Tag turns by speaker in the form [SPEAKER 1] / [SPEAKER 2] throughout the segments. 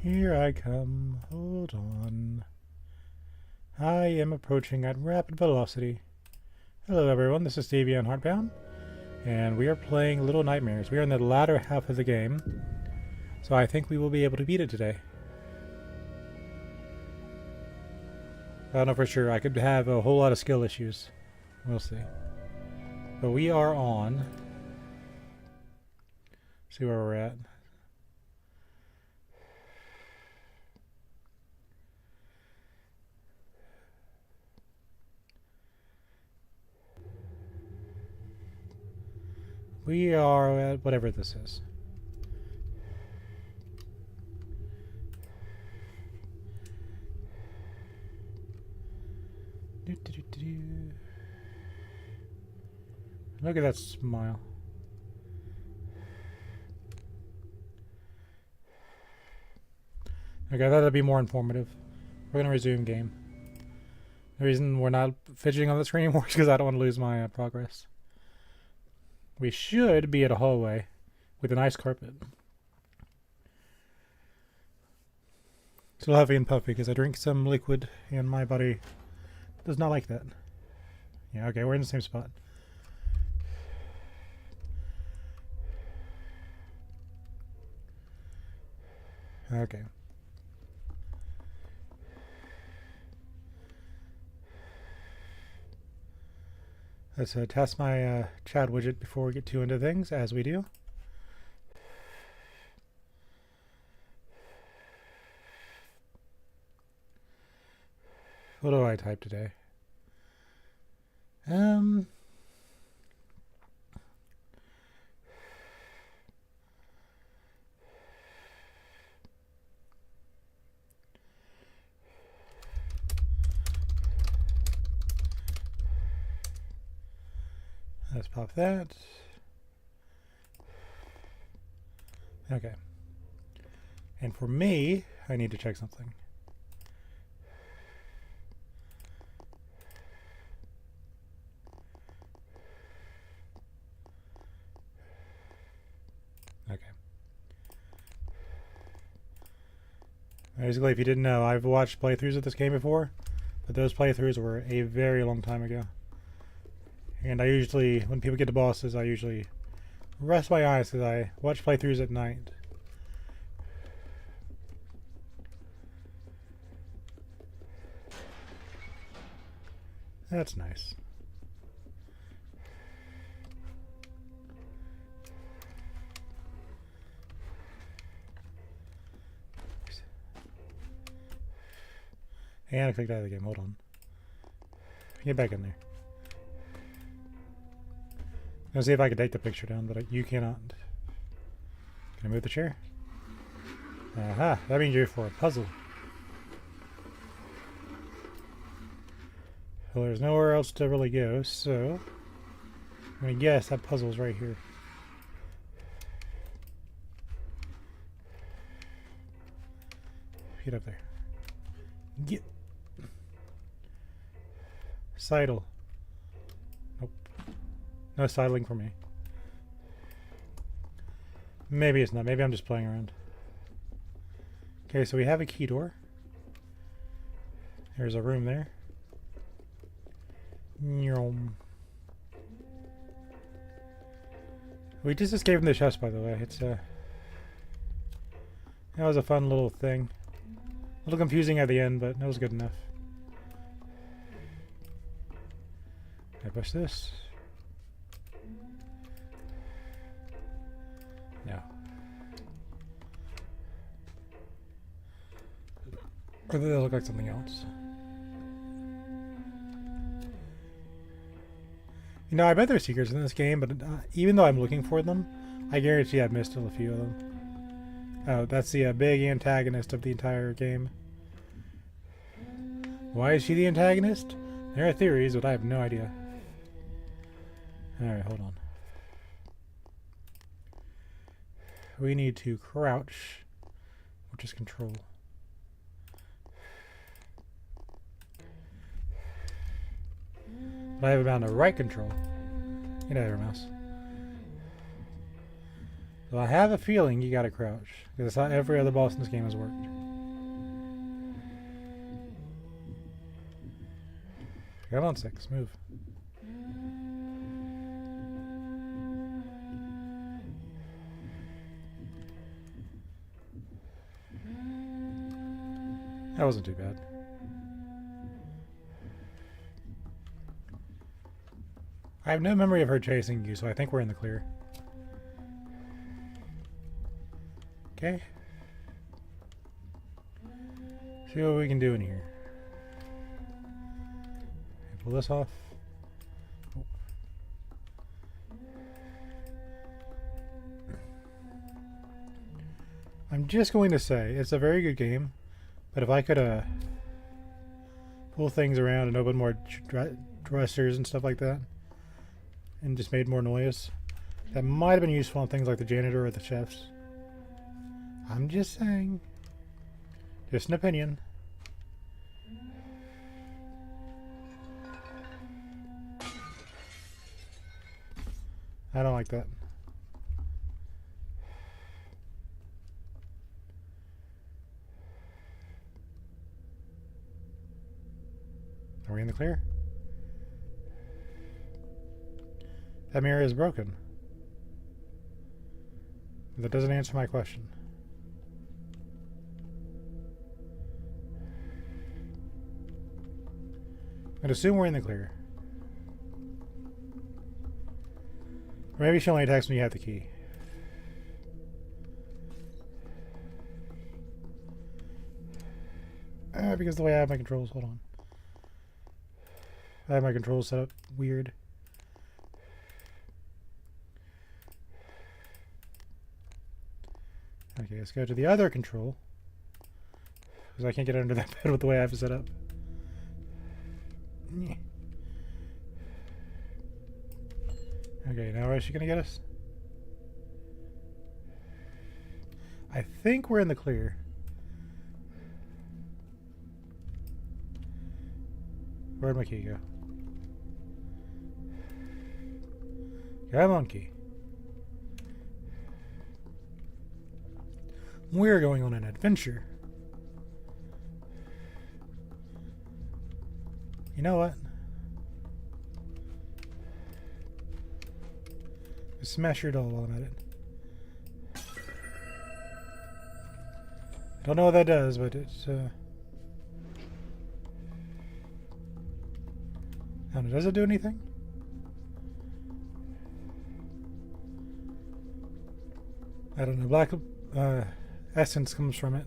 [SPEAKER 1] Here I come. Hold on. I am approaching at rapid velocity. Hello everyone, this is Stevie on Heartbound, and we are playing Little Nightmares. We are in the latter half of the game, so I think we will be able to beat it today. I don't know for sure. I could have a whole lot of skill issues. We'll see. But we are on. See where we're at. We are at whatever this is. Look at that smile. Okay, I thought that'd be more informative. We're gonna resume game. The reason we're not fidgeting on the screen anymore is because I don't want to lose my progress. We should be at a hallway with a nice carpet. Still heavy and puffy because I drink some liquid and my body does not like that. Yeah, okay, we're in the same spot. Okay. Let's test my chat widget before we get too into things, as we do. What do I type today? Let's pop that. Okay. And for me, I need to check something. Okay. Basically, if you didn't know, I've watched playthroughs of this game before, but those playthroughs were a very long time ago. And I usually, when people get to bosses, I usually rest my eyes because I watch playthroughs at night. That's nice. And I clicked out of the game. Hold on. Get back in there. Let's see if I can take the picture down, but you cannot. Can I move the chair? Aha, that means you're for a puzzle. Well, there's nowhere else to really go, so I'm gonna guess that puzzle's right here. Get up there. Get. Sidle. Nope. No sidling for me. Maybe it's not. Maybe I'm just playing around. Okay, so we have a key door. There's a room there. We just escaped from the chest, by the way. It's that was a fun little thing. A little confusing at the end, but that was good enough. Can I push this? No. Or does that look like something else? You know, I bet there's secrets in this game, but even though I'm looking for them, I guarantee I've missed a few of them. Oh, that's the big antagonist of the entire game. Why is she the antagonist? There are theories, but I have no idea. Alright, hold on. We need to crouch, which is control. But I have it bound to right control. Get out of here, mouse. So I have a feeling you gotta crouch, because that's how every other boss in this game has worked. Come on, 6, move. That wasn't too bad. I have no memory of her chasing you, so I think we're in the clear. Okay. See what we can do in here. Pull this off. Oh. I'm just going to say, it's a very good game, but if I could pull things around and open more dressers and stuff like that, and just made more noise, that might have been useful on things like the janitor or the chefs. I'm just saying. Just an opinion. I don't like that. Are we in the clear? That mirror is broken. That doesn't answer my question. I'd assume we're in the clear. Or maybe she only attacks when you have the key. Because the way I have my controls, hold on. I have my controls set up weird. Okay, let's go to the other control. Because I can't get under that bed with the way I have it set up. Okay, now where is she going to get us? I think we're in the clear. Where'd my key go? Come on, key. We're going on an adventure. You know what? Smash your doll while I'm at it. I don't know what that does, but it's I don't know, does it do anything? I don't know. Black essence comes from it,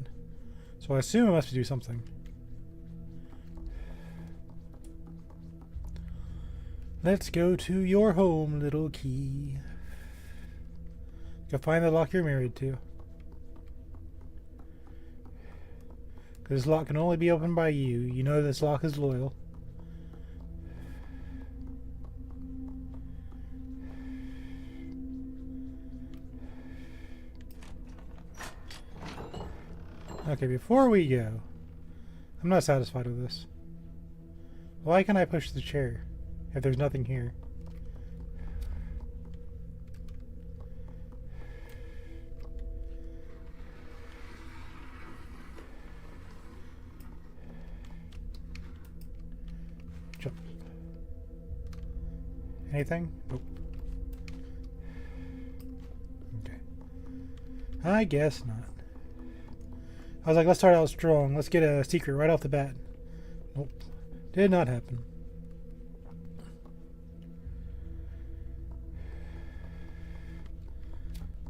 [SPEAKER 1] so I assume it must do something. Let's go to your home, little key. Go find the lock you're married to. This lock can only be opened by you. You know this lock is loyal. Okay, before we go, I'm not satisfied with this. Why can't I push the chair if there's nothing here? Jump. Anything? Nope. Okay. I guess not. I was like, let's start out strong. Let's get a secret right off the bat. Nope. Did not happen.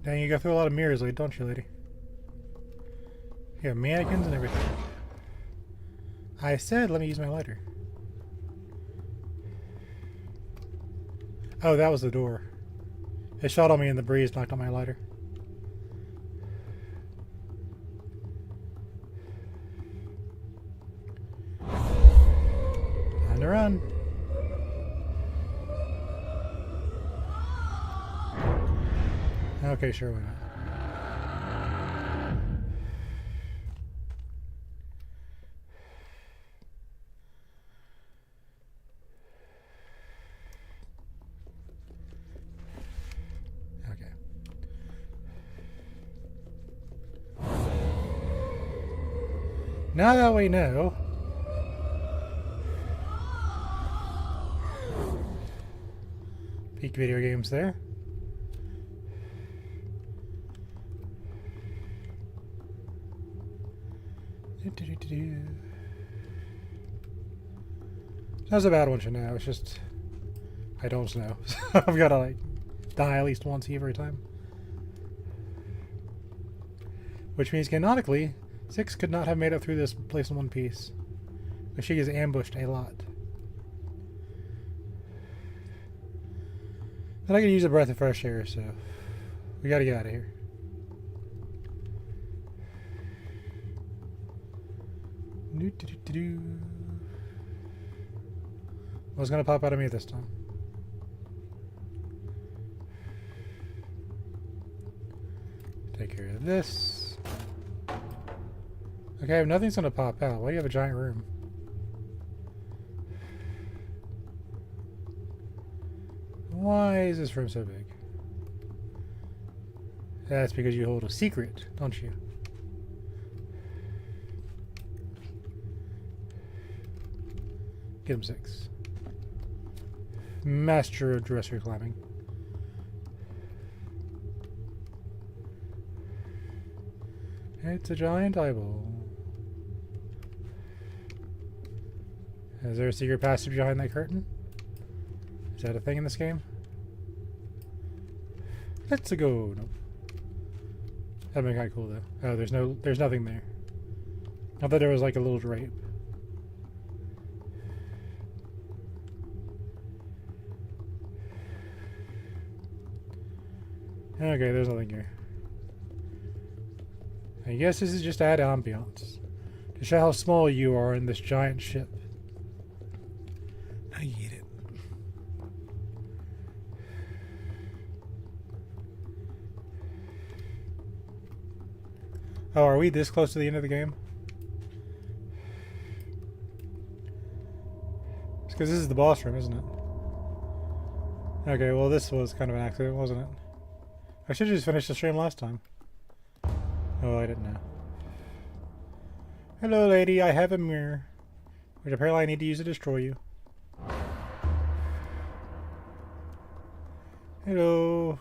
[SPEAKER 1] Dang, you go through a lot of mirrors, like, don't you, lady? You have mannequins and everything. I said, let me use my lighter. Oh, that was the door. It shot on me and the breeze knocked on my lighter. Time to run. Okay, sure, why not? Now that we know. Peak video games there. That's a bad one to know. It's just I don't know. So I've got to like die at least once every time. Which means canonically, 6 could not have made it through this place in one piece. But she is ambushed a lot. And I can use a breath of fresh air, so we gotta get out of here. What's gonna pop out of me this time? Take care of this. Okay, nothing's gonna pop out. Why do you have a giant room? Why is this room so big? That's because you hold a secret, don't you? Get him 6. Master of dresser climbing. It's a giant eyeball. Is there a secret passage behind that curtain? Is that a thing in this game? Let's go. Nope. That'd be kind of cool though. Oh, there's nothing there. I thought there was like a little drape. Okay, there's nothing here. I guess this is just to add ambiance. To show how small you are in this giant ship. Now you eat it. Oh, are we this close to the end of the game? It's because this is the boss room, isn't it? Okay, well this was kind of an accident, wasn't it? I should have just finished the stream last time. Oh, I didn't know. Hello, lady. I have a mirror. Which apparently I need to use to destroy you. Hello.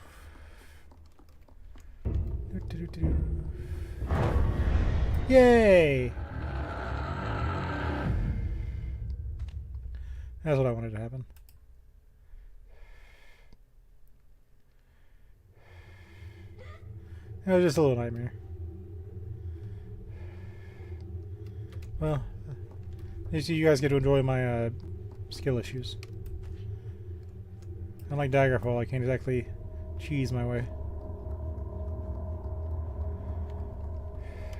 [SPEAKER 1] Yay! That's what I wanted to happen. It was just a little nightmare. Well, at least you guys get to enjoy my skill issues. Unlike Daggerfall, I can't exactly cheese my way.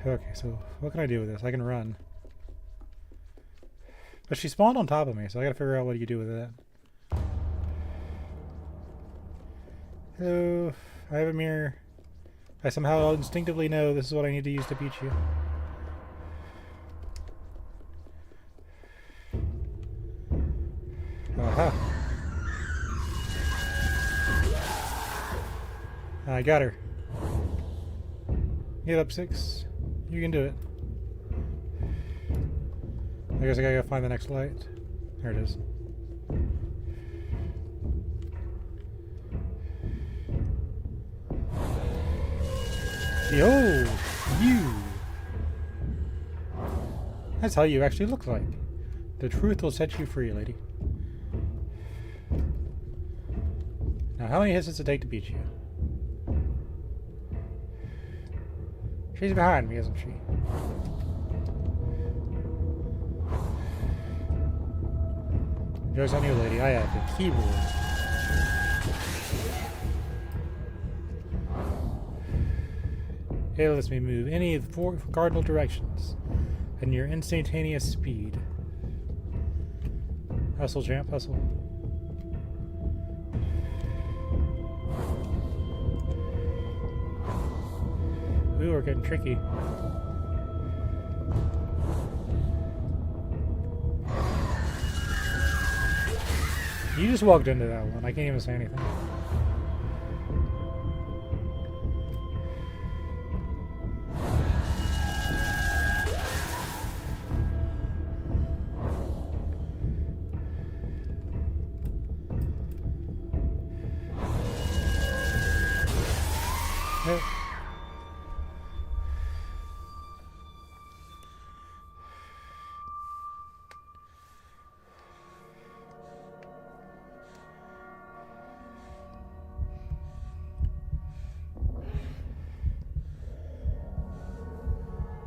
[SPEAKER 1] Okay, so what can I do with this? I can run. But she spawned on top of me, so I gotta figure out what you do with that. Hello, I have a mirror. I somehow instinctively know this is what I need to use to beat you. Aha. I got her. Get up, 6. You can do it. I guess I gotta go find the next light. There it is. Yo! You! That's how you actually look like. The truth will set you free, lady. Now, how many hits does it take to beat you? She's behind me, isn't she? Joke's on you, lady. I have the keyboard. It lets me move any of the 4 cardinal directions and your instantaneous speed. Hustle, champ, hustle. Ooh, we're getting tricky. You just walked into that one. I can't even say anything.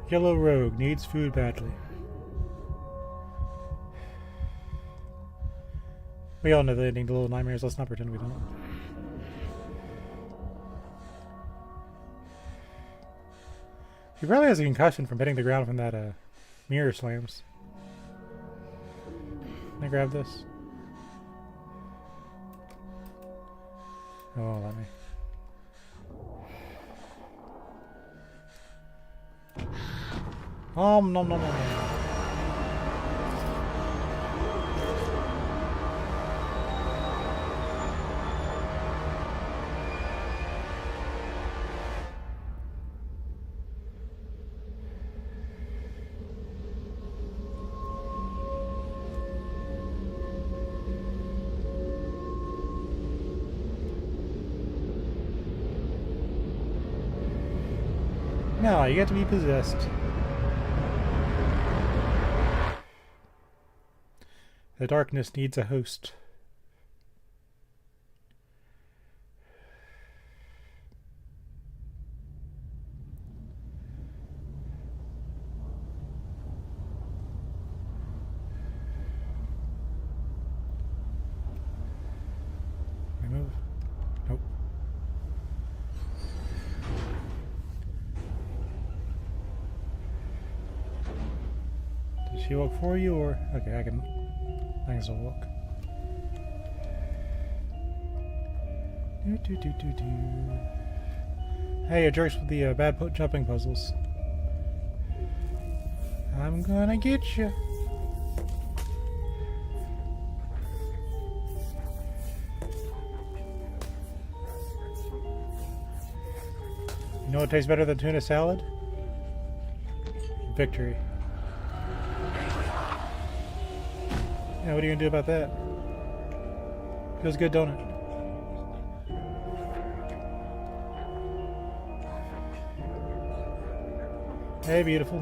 [SPEAKER 1] Yellow Rogue needs food badly. We all know the ending to Little Nightmares. Let's not pretend we don't. He probably has a concussion from hitting the ground from that mirror slams. Can I grab this? Oh, let me. No, no, no, no. No, you get to be possessed. The darkness needs a host. Can I move? Nope. Does she walk for you, or okay? I can still walk. Hey, you jerks with the bad jumping puzzles. I'm gonna get you. You know what tastes better than tuna salad? Victory. Yeah, what are you gonna do about that? Feels good, don't it? Hey, beautiful.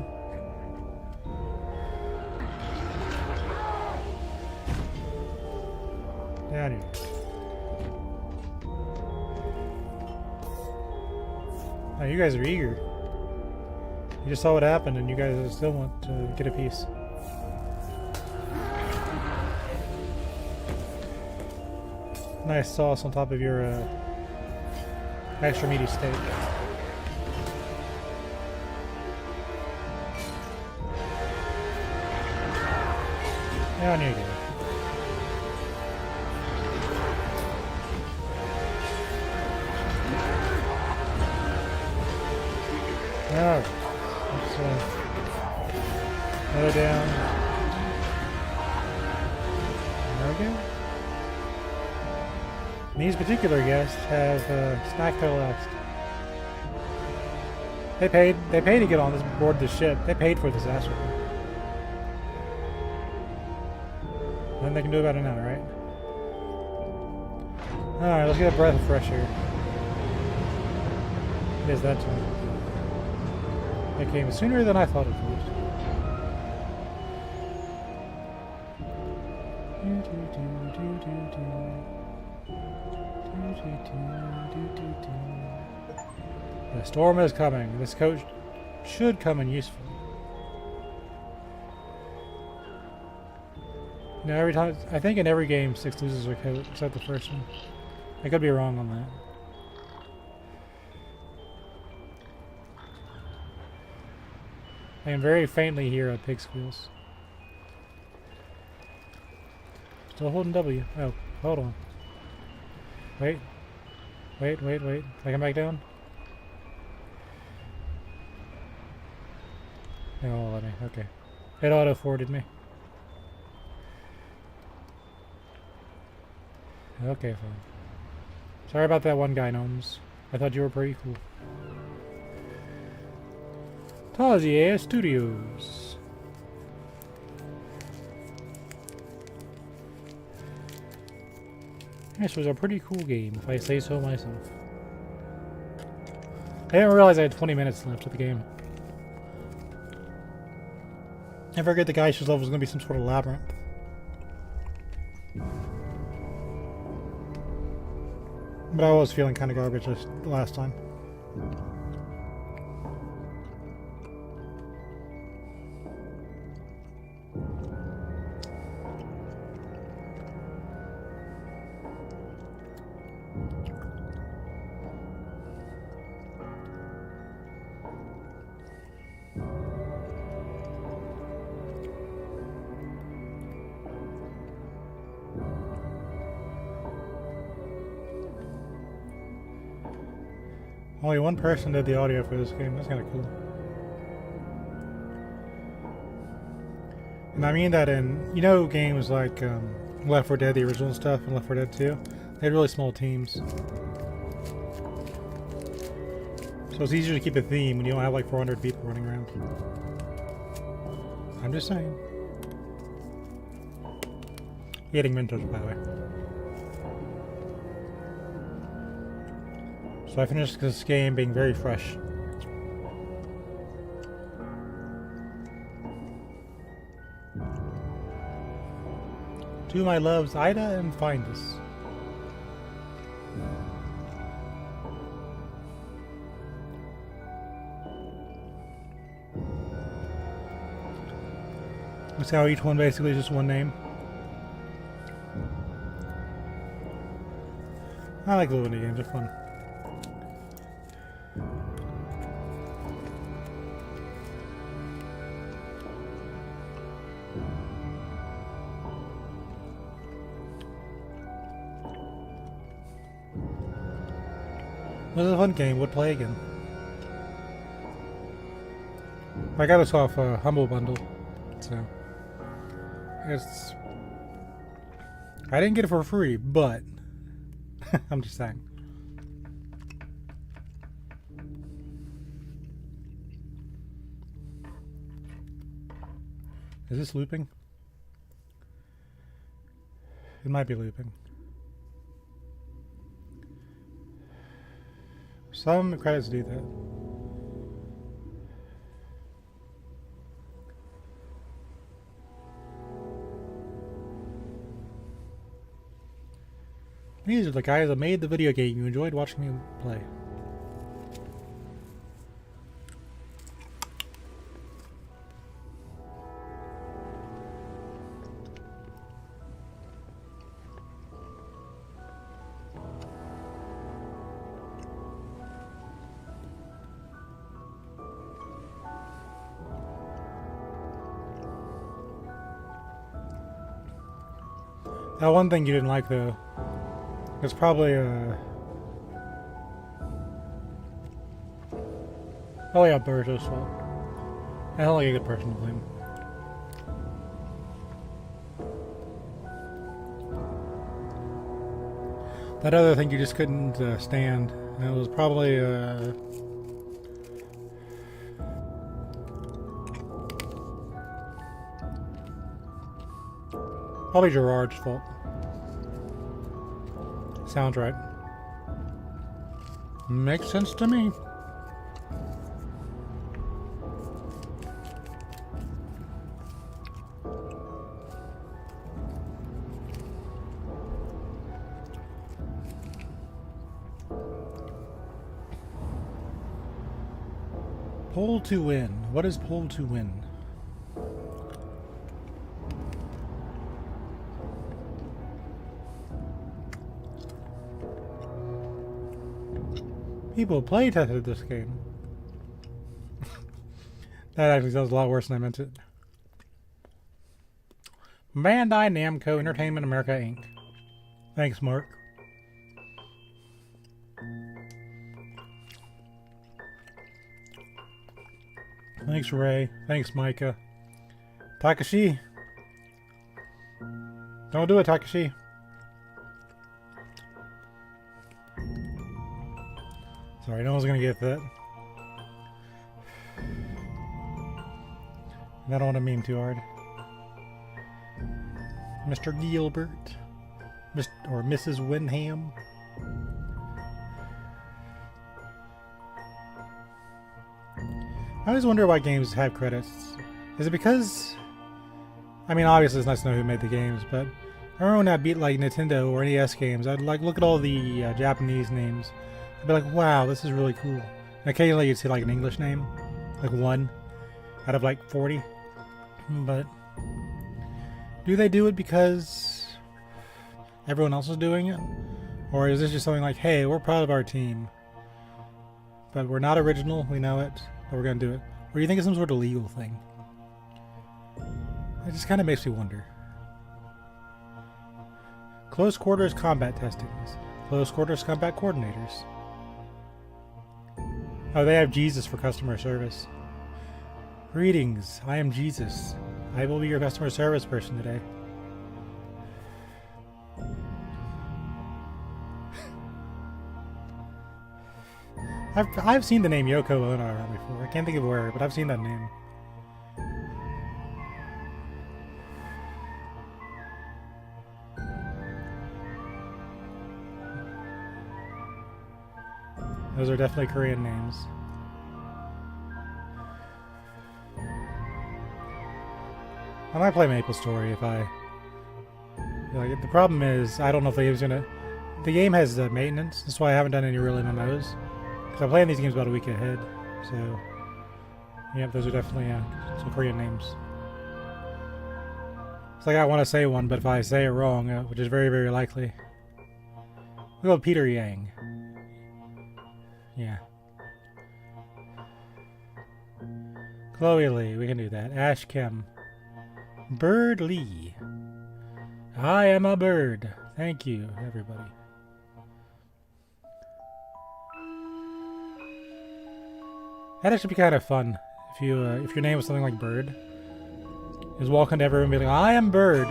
[SPEAKER 1] Down here. Oh, you guys are eager. You just saw what happened and you guys still want to get a piece. Nice sauce on top of your extra meaty steak. Down you go. Alright. Let's another down. There we go. These particular guests have snack till last. They paid to get on this board this ship. They paid for this asshole. Nothing they can do about it now, right? Alright, let's get a breath of fresh air. It is that time. It came sooner than I thought it would. The storm is coming. This coat should come in useful. You know, every time, I think in every game 6 loses their coat, except the first one. I could be wrong on that. I can very faintly hear a pig squeals. Still holding W. Oh, hold on. Wait. Wait. Can I come back down? It won't let me. Okay. It auto-forwarded me. Okay, fine. Sorry about that one guy, Gnomes. I thought you were pretty cool. Tarsier Studios. This was a pretty cool game, if I say so myself. I didn't realize I had 20 minutes left of the game. I figured the Geishas level was going to be some sort of labyrinth. But I was feeling kind of garbage last time. Only one person did the audio for this game. That's kind of cool. And I mean that in, you know, games like Left 4 Dead, the original stuff, and Left 4 Dead 2, they had really small teams. So it's easier to keep a theme when you don't have like 400 people running around. I'm just saying. Eating Mentos, by the way. So I finished this game being very fresh. To my loves, Ida and Findus. That's how each one basically is just one name. I like little indie games, they're fun. It was a fun game, would play again. I got this off a Humble Bundle, so it's. I didn't get it for free, but I'm just saying. Is this looping? It might be looping. Some credits do that. These are the guys that made the video game you enjoyed watching me play. That one thing you didn't like, though, it's probably probably Alberto's fault. I don't like a good person to blame. That other thing you just couldn't stand, and it was probably probably Gerard's fault. Sounds right. Makes sense to me. Pull to win. What is pull to win? People play tested this game. That actually sounds a lot worse than I meant it. Bandai Namco Entertainment America Inc. Thanks, Mark. Thanks, Ray. Thanks, Micah. Takashi. Don't do it, Takashi. Sorry, no one's gonna get that. I don't want to meme too hard. Mr. Gilbert. Or Mrs. Winham. I always wonder why games have credits. Is it because... I mean, obviously it's nice to know who made the games, but I remember when I beat like Nintendo or NES games, I'd like look at all the Japanese names. I'd be like, wow, this is really cool. And occasionally you'd see like an English name, like 1 out of like 40. But do they do it because everyone else is doing it? Or is this just something like, hey, we're proud of our team, but we're not original, we know it, but we're going to do it? Or do you think it's some sort of legal thing? It just kind of makes me wonder. Close quarters combat testings. Close quarters combat coordinators. Oh, they have Jesus for customer service. Greetings, I am Jesus. I will be your customer service person today. I've seen the name Yoko Ono around before. I can't think of where, but I've seen that name. Those are definitely Korean names. I might play Maple Story if I... Like, the problem is, I don't know if the game's gonna... The game has maintenance, that's why I haven't done any real MMOs. Because I'm playing these games about a week ahead, so... Yep, those are definitely some Korean names. It's like I want to say one, but if I say it wrong, which is very, very likely... We'll go Peter Yang. Yeah. Chloe Lee, we can do that. Ash Kim. Bird Lee. I am a bird. Thank you, everybody. That actually be kind of fun if you if your name was something like Bird. Just walk into everyone and be like, I am Bird.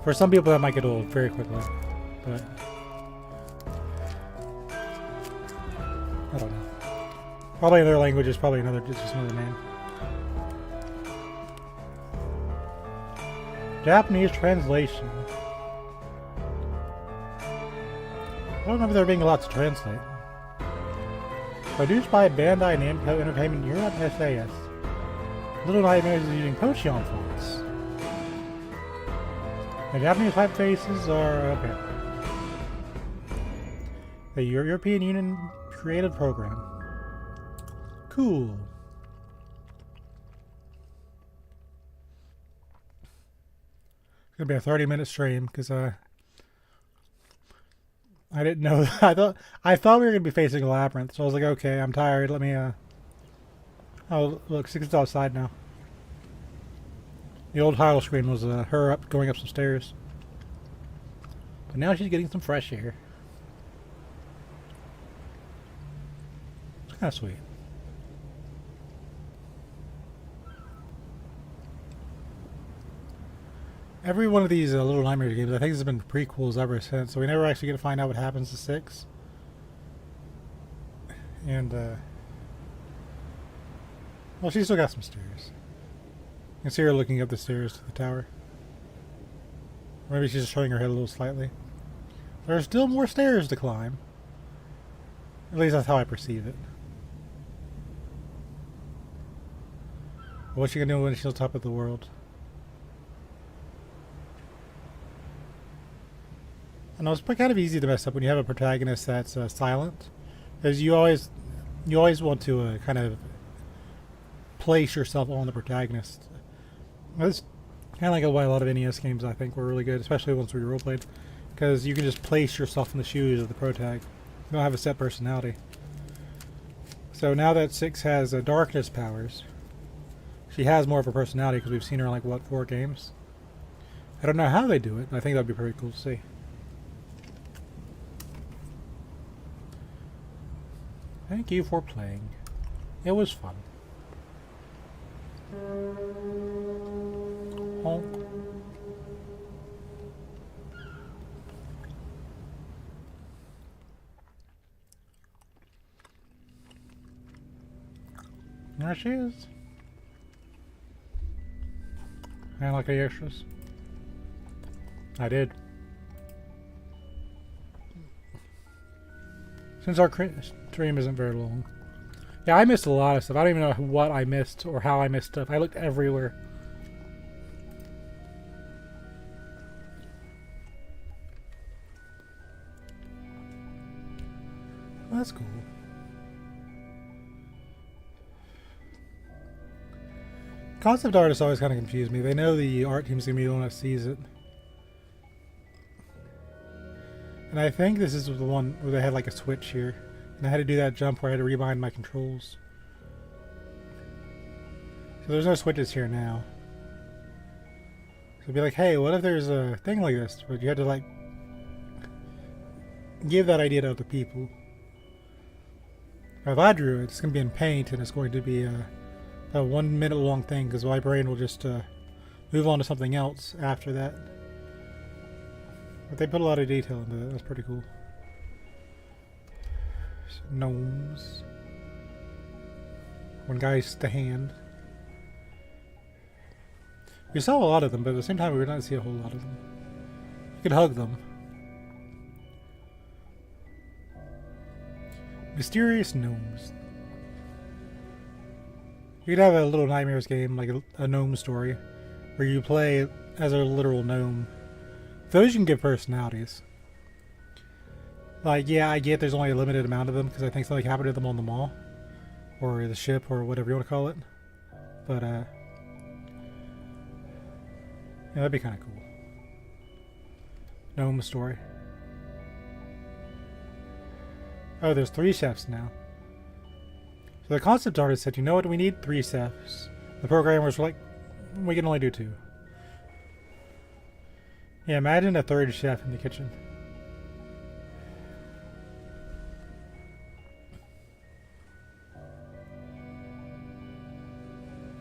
[SPEAKER 1] For some people that might get old very quickly, but I don't know. Probably in their language is probably just another name. Japanese translation. I don't remember there being a lot to translate. Produced by Bandai Namco Entertainment Europe SAS. Little Nightmares is using Pochon fonts. The Japanese typefaces are okay. The European Union created program. Cool. It's gonna be a 30-minute stream because I didn't know. I thought we were gonna be facing a labyrinth, so I was like, okay, I'm tired. Let me Oh, look, Six is outside now. The old title screen was her going up some stairs, but now she's getting some fresh air. It's kind of sweet. Every one of these Little Nightmares games, I think, has been prequels ever since, so we never actually get to find out what happens to 6. And, well, she's still got some stairs. You can see her looking up the stairs to the tower. Maybe she's just showing her head a little slightly. There are still more stairs to climb. At least that's how I perceive it. What's she gonna do when she's on top of the world? I know it's kind of easy to mess up when you have a protagonist that's silent, because you always want to kind of place yourself on the protagonist. That's kind of like why a lot of NES games I think were really good, especially once we roleplayed, because you can just place yourself in the shoes of the protag. You don't have a set personality. So now that 6 has darkness powers, she has more of a personality because we've seen her in like what, 4 games. I don't know how they do it, but I think that'd be pretty cool to see. Thank you for playing. It was fun. Honk. There she is. I like the extras. I did. Since our stream isn't very long. Yeah, I missed a lot of stuff. I don't even know what I missed or how I missed stuff. I looked everywhere. Well, that's cool. Concept artists always kind of confuse me. They know the art team's going to be the one that sees it. And I think this is the one where they had like a switch here. And I had to do that jump where I had to rebind my controls. So there's no switches here now. So it'd be like, hey, what if there's a thing like this? But you had to like... give that idea to other people. If I drew it, it's going to be in paint, and it's going to be a 1 minute long thing, because my brain will just move on to something else after that. But they put a lot of detail into that. That's pretty cool. Gnomes. One guy's the hand. We saw a lot of them, but at the same time we did not see a whole lot of them. You could hug them. Mysterious gnomes. You could have a Little Nightmares game, like a gnome story, where you play as a literal gnome. Those you can give personalities. Like, yeah, I get there's only a limited amount of them, because I think something happened to them on the mall. Or the ship, or whatever you want to call it. But, yeah, that'd be kind of cool. Gnome story. Oh, there's 3 chefs now. So the concept artist said, you know what, we need 3 chefs. The programmers were like, we can only do 2. Yeah, imagine a 3rd chef in the kitchen.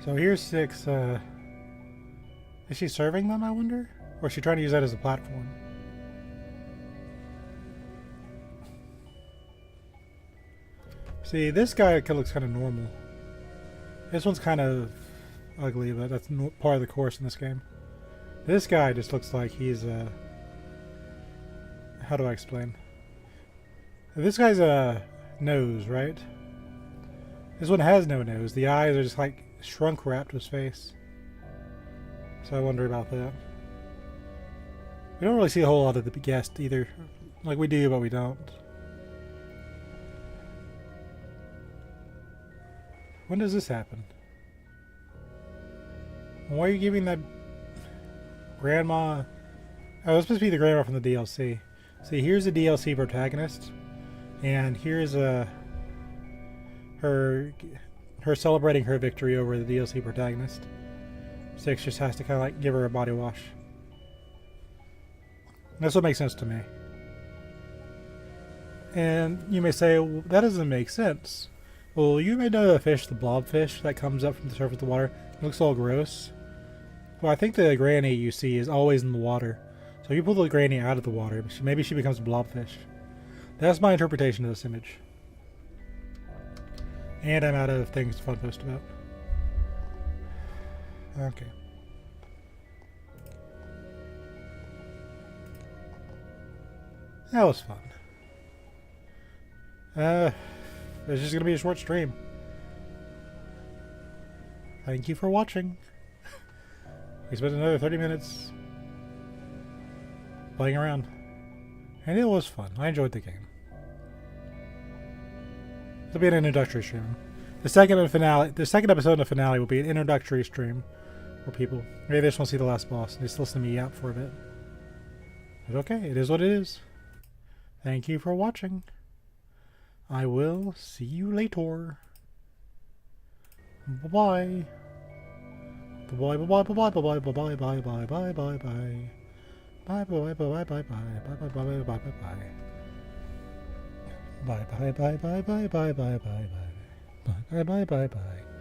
[SPEAKER 1] So here's 6, is she serving them, I wonder? Or is she trying to use that as a platform? See, this guy looks kind of normal. This one's kind of ugly, but that's part of the course in this game. This guy just looks like he's how do I explain? This guy's a nose, right? This one has no nose. The eyes are just like shrunk wrapped to his face. So I wonder about that. We don't really see a whole lot of the guest either. Like we do, but we don't. When does this happen? Why are you giving that grandma... Oh, it's supposed to be the grandma from the DLC. See, here's the DLC protagonist. And here's her celebrating her victory over the DLC protagonist. 6 just has to kind of like give her a body wash. That's what makes sense to me. And you may say, well, that doesn't make sense. Well, you may know the fish, the blobfish, that comes up from the surface of the water. It looks all gross. Well, I think the granny you see is always in the water. So if you pull the granny out of the water, maybe she becomes a blobfish. That's my interpretation of this image. And I'm out of things to fun post about. Okay. That was fun. It's just gonna be a short stream. Thank you for watching. We spent another 30 minutes playing around. And it was fun. I enjoyed the game. It'll be an introductory stream. The second episode of the finale will be an introductory stream for people. Maybe they just want to see the last boss and just listen to me out for a bit. But okay, it is what it is. Thank you for watching. I will see you later. Bye-bye. Bye-bye, bye-bye, bye-bye, bye-bye, bye-bye, bye-bye, bye-bye, bye-bye. Bye-bye, bye-bye, bye-bye, bye-bye, bye-bye, bye-bye. Bye-bye, bye-bye, bye-bye, bye-bye, bye-bye. Bye-bye, bye-bye.